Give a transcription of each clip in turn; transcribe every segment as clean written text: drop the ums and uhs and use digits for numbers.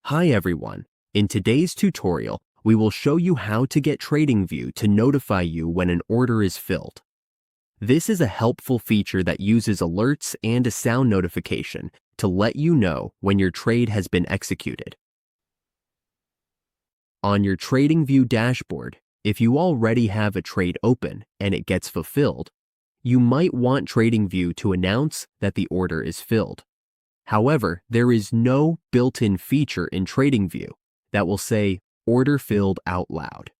Hi everyone. In today's tutorial, we will show you how to get Tradingview to notify you when an order is filled. This is a helpful feature that uses alerts and a sound notification to let you know when your trade has been executed. On your Tradingview dashboard, if you already have a trade open and it gets fulfilled, you might want Tradingview to announce that the order is filled. However, there is no built-in feature in Tradingview that will say "order filled" out loud.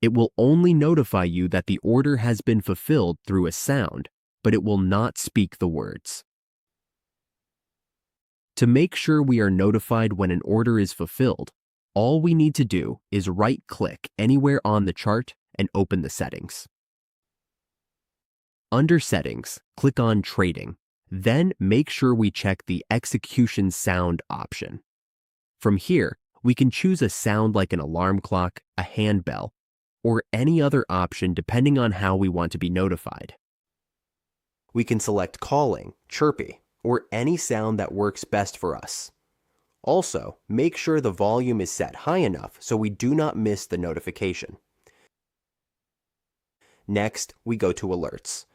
It will only notify you that the order has been fulfilled through a sound, but it will not speak the words. To make sure we are notified when an order is fulfilled, all we need to do is right-click anywhere on the chart and open the settings. Under Settings, click on Trading. Then make sure we check the Execution Sound option. From here, we can choose a sound like an alarm clock, a handbell, or any other option depending on how we want to be notified. We can select calling, chirpy, or any sound that works best for us. Also, make sure the volume is set high enough so we do not miss the notification. Next, we go to Alerts.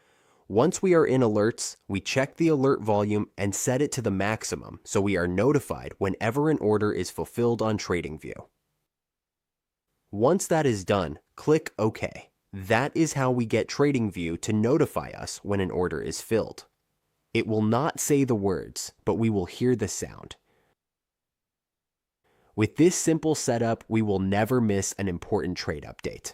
Once we are in Alerts, we check the alert volume and set it to the maximum so we are notified whenever an order is fulfilled on Tradingview. Once that is done, click OK. That is how we get Tradingview to notify us when an order is filled. It will not say the words, but we will hear the sound. With this simple setup, we will never miss an important trade update.